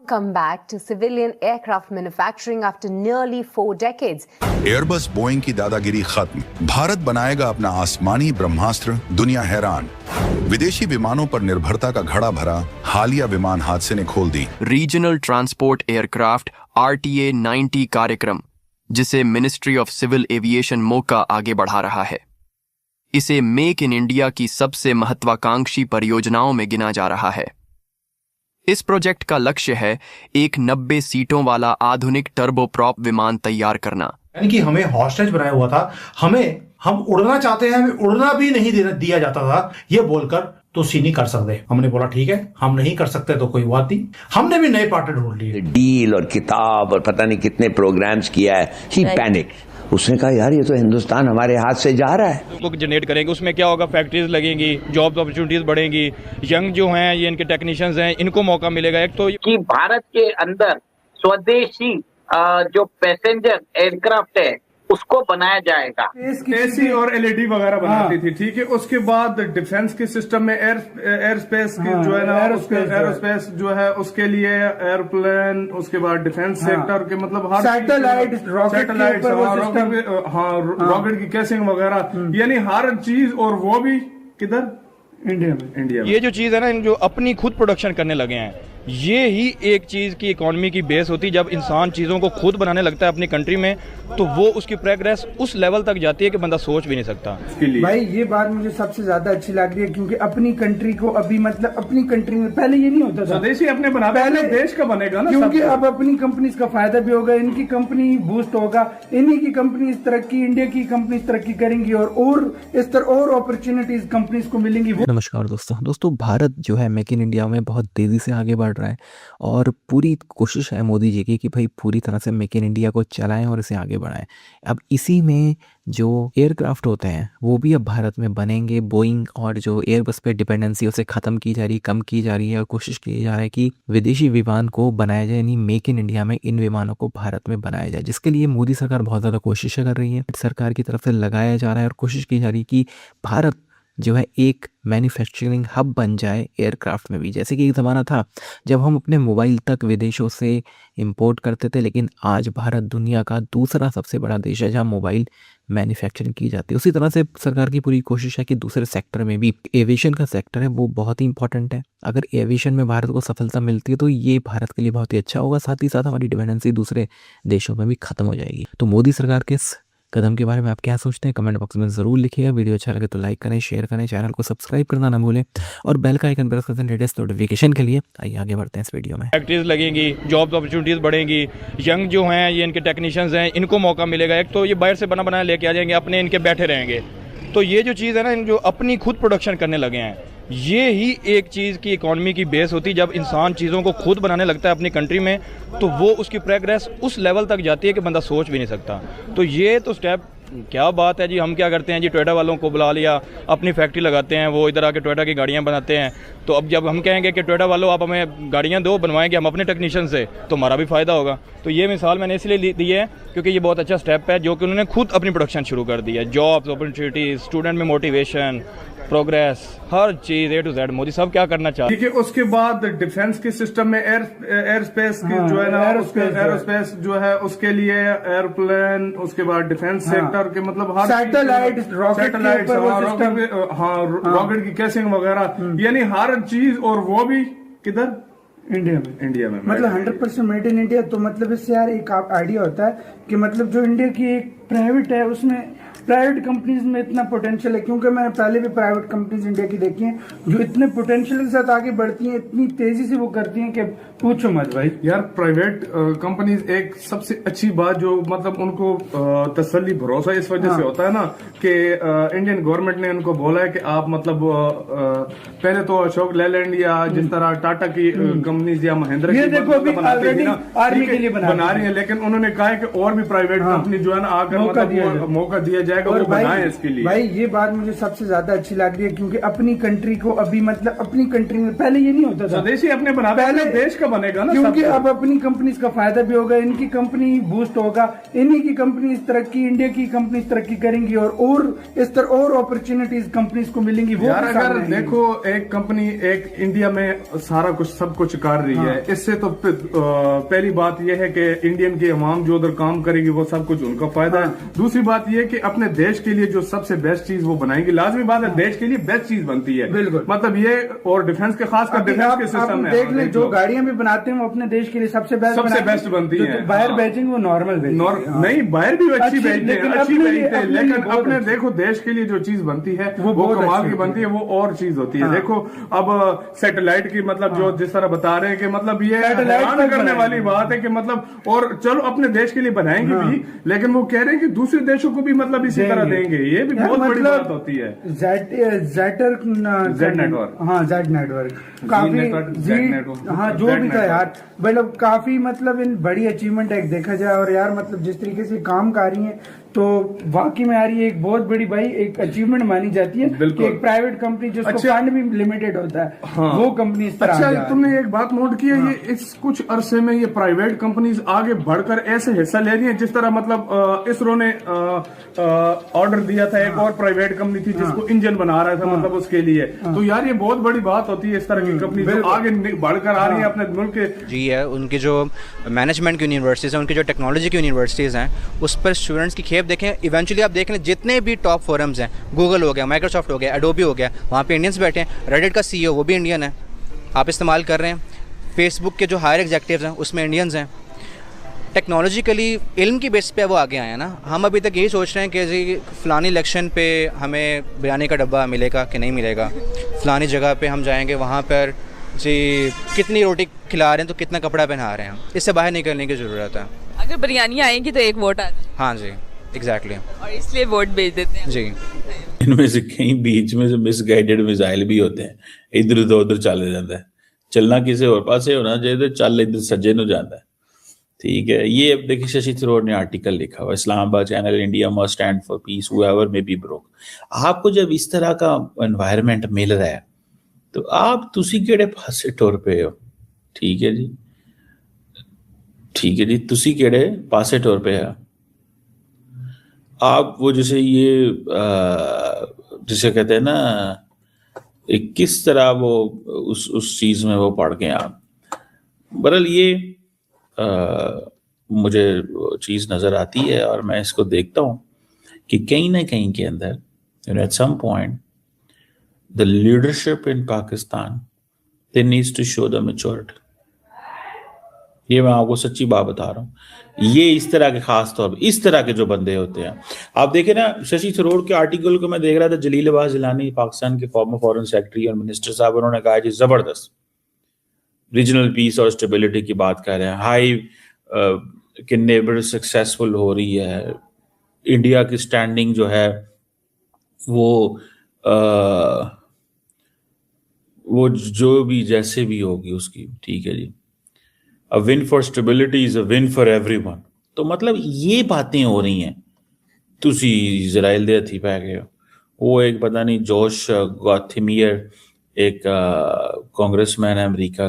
come back to civilian aircraft manufacturing after nearly 4 decades. Airbus Boeing की दादागिरी खत्म, भारत बनाएगा अपना आसमानी ब्रह्मास्त्र, दुनिया हैरान। विदेशी विमानों पर निर्भरता का घड़ा भरा हालिया विमान हादसे ने खोल दी रीजनल ट्रांसपोर्ट एयरक्राफ्ट RTA 90 कार्यक्रम, जिसे मिनिस्ट्री ऑफ सिविल एविएशन मोका आगे बढ़ा रहा है। इसे मेक इन इंडिया की सबसे महत्वाकांक्षी परियोजनाओं में गिना जा रहा है। इस प्रोजेक्ट का लक्ष्य है एक 90 सीटों वाला आधुनिक टर्बोप्रॉप विमान तैयार करना। यानी कि हमें हॉस्टेज बनाया हुआ था, हम उड़ना चाहते हैं, हमें उड़ना भी नहीं दिया जाता था। ये बोलकर तो सी नहीं कर सकते। हमने बोला ठीक है, हम नहीं कर सकते तो कोई बात नहीं। हमने भी नए पार्टनर ढूंढ लिए। डील और किताब और पता नहीं कितने प्रोग्राम्स किया है। ही पैनिक। उसने कहा यार ये तो हिंदुस्तान हमारे हाथ से जा रहा है। उसको जनरेट करेंगे, उसमें क्या होगा, फैक्ट्रीज लगेंगी, जॉब अपॉर्चुनिटीज बढ़ेंगी, यंग जो हैं ये इनके टेक्नीशियंस हैं, इनको मौका मिलेगा। एक तो कि भारत के अंदर स्वदेशी जो पैसेंजर एयरक्राफ्ट है उसको बनाया जाएगा। एसी और LED वगैरह बनाती थी, ठीक है। उसके बाद डिफेंस के सिस्टम में एयर स्पेस जो है ना, एरोस्पेस जो है उसके लिए एयरप्लेन, उसके बाद डिफेंस सेक्टर के मतलब हर सैटेलाइट, रॉकेट की केसिंग वगैरह, यानी हर चीज। और वो भी किधर, इंडिया में। ये जो चीज है ना, जो अपनी खुद प्रोडक्शन करने लगे हैं, ये ही एक चीज की इकोनॉमी की बेस होती है। जब इंसान चीजों को खुद बनाने लगता है अपनी कंट्री में, तो वो उसकी प्रोग्रेस उस लेवल तक जाती है कि बंदा सोच भी नहीं सकता। भाई ये बात मुझे सबसे ज्यादा अच्छी लग रही है, क्योंकि अपनी कंट्री को अभी मतलब अपनी कंट्री में पहले ये नहीं होता था। स्वदेशी अपने बना, पहले देश का बनेगा ना, क्योंकि अब अपनी कंपनीज का फायदा भी होगा, इनकी कंपनी बूस्ट होगा, इन्हीं की कंपनी तरक्की, इंडिया की कंपनी तरक्की करेंगी और इस तरह और अपॉर्चुनिटीज कंपनीज को मिलेंगी। नमस्कार दोस्तों, भारत जो है मेक इन इंडिया में बहुत तेजी से आगे बढ़ रहा है और पूरी कोशिश है मोदी जी की कि भाई पूरी तरह से मेक इन इंडिया को चलाएं और इसे आगे बढ़ाएं। अब इसी में जो एयरक्राफ्ट होते हैं वो भी अब भारत में बनेंगे। बोइंग और जो एयरबस पे डिपेंडेंसी उसे ख़त्म की जा रही है, कम की जा रही है और कोशिश की जा रहा है कि विदेशी विमान को बनाया जाए, यानी मेक इन इंडिया में इन विमानों को भारत में बनाया जाए, जिसके लिए मोदी सरकार बहुत ज़्यादा कोशिशें कर रही है। सरकार की तरफ से लगाया जा रहा है और कोशिश की जा रही है कि भारत जो है एक मैन्युफैक्चरिंग हब बन जाए एयरक्राफ्ट में भी। जैसे कि एक ज़माना था जब हम अपने मोबाइल तक विदेशों से इंपोर्ट करते थे, लेकिन आज भारत दुनिया का दूसरा सबसे बड़ा देश है जहां मोबाइल मैन्युफैक्चरिंग की जाती है। उसी तरह से सरकार की पूरी कोशिश है कि दूसरे सेक्टर में भी, एविएशन का सेक्टर है वो बहुत ही इंपॉर्टेंट है। अगर एविएशन में भारत को सफलता मिलती है तो ये भारत के लिए बहुत ही अच्छा होगा, साथ ही साथ हमारी डिपेंडेंसी दूसरे देशों में भी खत्म हो जाएगी। तो मोदी सरकार के इस कदम के बारे में आप क्या सोचते हैं कमेंट बॉक्स में ज़रूर लिखिएगा। वीडियो अच्छा लगे तो लाइक करें, शेयर करें, चैनल को सब्सक्राइब करना ना भूलें और बेल का आइकन प्रेस करें लेटेस्ट नोटिफिकेशन के लिए। आइए आगे बढ़ते हैं इस वीडियो में। फैक्ट्रीज लगेंगी, जॉब अपॉर्चुनिटीज बढ़ेंगी, यंग जो हैं ये इनके टेक्नीशियंस हैं, इनको मौका मिलेगा। एक तो ये बाहर से बना लेके आ जाएंगे, अपने इनके बैठे रहेंगे। तो ये जो चीज़ है ना, जो अपनी खुद प्रोडक्शन करने लगे हैं, ये ही एक चीज़ की इकोनॉमी की बेस होती है। जब इंसान चीज़ों को खुद बनाने लगता है अपनी कंट्री में, तो वो उसकी प्रोग्रेस उस लेवल तक जाती है कि बंदा सोच भी नहीं सकता। तो ये तो स्टेप क्या बात है जी। हम क्या करते हैं जी, टोयोटा वालों को बुला लिया, अपनी फैक्ट्री लगाते हैं, वो इधर आके टोयोटा की गाड़ियाँ बनाते हैं। तो अब जब हम कहेंगे कि टोयोटा वालों आप हमें गाड़ियाँ दो, बनवाएंगे हम अपने टेक्नीशियन से, तो हमारा भी फ़ायदा होगा। तो ये मिसाल मैंने इसलिए दी है क्योंकि ये बहुत अच्छा स्टेप है जो कि उन्होंने खुद अपनी प्रोडक्शन शुरू कर दी है। जॉब्स, अपॉर्चुनिटीज़, स्टूडेंट में मोटिवेशन, प्रोग्रेस, हर चीज A to Z मोदी साहब क्या करना चाहते हैं। ठीक है। उसके बाद डिफेंस के सिस्टम में एयर स्पेस जो है ना, एरोस्पेस जो है उसके लिए एयरप्लेन, उसके बाद डिफेंस सेक्टर के मतलब हर सैटेलाइट, रॉकेट की केसिंग वगैरह, यानी हर चीज। और वो भी किधर, इंडिया में मतलब 100% मेड इन इंडिया। तो मतलब इससे यार एक आइडिया होता है कि मतलब जो इंडिया की एक प्राइवेट है, उसमें प्राइवेट कंपनीज में इतना पोटेंशियल है, क्योंकि मैंने पहले भी प्राइवेट कंपनीज इंडिया की देखी हैं जो इतने पोटेंशियल के साथ आगे बढ़ती हैं, इतनी तेजी से वो करती हैं कि पूछो मत भाई। यार प्राइवेट कंपनीज एक सबसे अच्छी बात जो मतलब उनको तसल्ली भरोसा इस वजह से होता है ना कि इंडियन गवर्नमेंट ने उनको बोला है कि आप मतलब पहले तो अशोक लेलैंड या जिस तरह टाटा की कंपनीज या महिंद्रा की देखो अभी ऑलरेडी आर्मी के लिए बना रही है, लेकिन उन्होंने कहा है कि और भी प्राइवेट कंपनी जो है ना आकर मौका दिया जाएगा वो बनाए इसके लिए। भाई ये बात मुझे सबसे ज्यादा अच्छी लग रही है, क्योंकि अपनी कंट्री को अभी मतलब अपनी कंट्री में पहले ये नहीं होता था, स्वदेशी अपने बना पहले देश का बनेगा ना, क्योंकि अब अपनी कंपनीज का फायदा भी होगा, इनकी कंपनी बूस्ट होगा, इन्हीं की कंपनी तरक्की, इंडिया की कंपनी तरक्की करेंगी और इस तरह और अपॉर्चुनिटीज कंपनीज को मिलेंगी। वो यार अगर देखो एक कंपनी एक इंडिया में सारा कुछ सब कुछ कर रही है, इससे तो पहली बात यह है कि इंडियन की अवाम जो उधर काम करेगी वो सब कुछ उनका फायदा है। दूसरी बात यह कि अपने देश के लिए जो सबसे बेस्ट चीज वो बनाएंगे, लाजमी बात है देश के लिए बेस्ट चीज बनती है, बिल्कुल मतलब ये और डिफेंस के खासकर डिफेंस के सिस्टम में देख ले, जो गाड़ियां भी बनाते हैं वो अपने देश के लिए सबसे बेस्ट बनती है। बाहर बेचेंगे वो नॉर्मल नहीं, बाहर भी अच्छी बेचते हैं, अच्छी बेचते हैं, लेकिन अपने देखो देश के लिए जो चीज बनती है वो कमाल की बनती है, वो और चीज होती है। देखो अब सैटेलाइट की मतलब जो जिस तरह बता रहे हैं कि मतलब ये हैरान करने वाली बात है कि मतलब, और चलो अपने देश के लिए बनाएंगे भी, लेकिन वो कह रहे हैं कि दूसरे देशों को भी मतलब इसी तरह देंगे, ये भी बहुत बड़ी बात होती है। जेड नेटवर्क, हाँ जेड नेटवर्क काफी, हाँ जो भी था यार, मतलब काफी मतलब इन बड़ी अचीवमेंट है देखा जाए, और यार मतलब जिस तरीके से काम कर रही है तो वाकई में यार ये एक बहुत बड़ी भाई एक अचीवमेंट मानी जाती है कि एक प्राइवेट कंपनी जिसको फंड भी लिमिटेड होता है, वो कंपनी इस तरह। अच्छा तुमने एक बात नोट की है, ये इस कुछ अरसे में ये प्राइवेट कंपनीज आगे बढ़कर ऐसे हिस्सा ले रही है, जिस तरह मतलब इसरो ने ऑर्डर दिया था एक और प्राइवेट कंपनी थी जिसको इंजन बना रहा था मतलब उसके लिए, तो यार ये बहुत बड़ी बात होती है इस तरह की कंपनी जो आगे बढ़कर आ रही है अपने मुल्क के। जी है, उनकी जो मैनेजमेंट की यूनिवर्सिटीज हैं, उनकी जो टेक्नोलॉजी की यूनिवर्सिटीज हैं, उस पर स्टूडेंट्स की देखें, इवेंचुअली आप देख लें जितने भी टॉप फोरम्स हैं, गूगल हो गया, माइक्रोसॉफ्ट हो गया, एडोबी हो गया, वहाँ पे इंडियंस बैठे हैं। रेडिट का सीईओ वो भी इंडियन है, आप इस्तेमाल कर रहे हैं। फेसबुक के जो हायर एग्जेक्टिव्स हैं उसमें इंडियंस हैं। टेक्नोलॉजिकली इल्म की बेस पे वो आगे आए हैं ना। हम अभी तक यही सोच रहे हैं कि जी फ़लानी इलेक्शन पे हमें बिरयानी का डब्बा मिलेगा कि नहीं मिलेगा, फ़लानी जगह पे हम जाएंगे वहाँ पर जी कितनी रोटी खिला रहे हैं तो कितना कपड़ा पहना रहे हैं, इससे बाहर निकलने की ज़रूरत है। अगर बिरयानी आएगी तो एक वोट आ जाए। हाँ जी एग्जैक्टली और इसलिए वोट भेज देते हैं जी। इनमें से कहीं बीच में जो मिसगाइडेड मिसाइल भी होते हैं, इधर उधर चले जाता है, चलना किसी और पासे होना चाहिए, चल इधर सज्जे न जाता है, ठीक है। ये अब देखिए शशि थरूर ने आर्टिकल लिखा हुआ, Islamabad channel, India must stand for peace however may be broke. आपको जब इस तरह का एनवायरनमेंट मिल रहा है तो आप तुसी केड़े पासे टुर पे हो, ठीक है जी, ठीक है जी, तुसी केड़े पासे टुर पे है। आप वो जैसे ये जिसे कहते हैं ना, एक किस तरह वो उस चीज में वो पढ़ गए आप। बहरहाल ये मुझे चीज नजर आती है और मैं इसको देखता हूँ कि कहीं ना कहीं के अंदर at some point the leadership in Pakistan they needs to show the maturity. ये मैं आपको सच्ची बात बता रहा हूँ। ये इस तरह के खास तौर पर इस तरह के जो बंदे होते हैं, आप देखें ना, शशि थरूर के आर्टिकल को मैं देख रहा था, जलील अब्बास जिलानी पाकिस्तान के फॉर्मर फॉरेन सेक्रेटरी और मिनिस्टर साहब, उन्होंने कहा जी जबरदस्त रीजनल पीस और स्टेबिलिटी की बात कर रहे हैं, हाई कि नेबर सक्सेसफुल हो रही है, इंडिया की स्टैंडिंग जो है वो जो भी जैसे भी होगी उसकी, ठीक है जी, a win for stability is a win for everyone. तो मतलब ये बातें हो रही हैं, तुसी इजराइल दे हथी पै गए हो। वो एक पता नहीं जोश गॉथिमियर एक कांग्रेसमैन है अमेरिका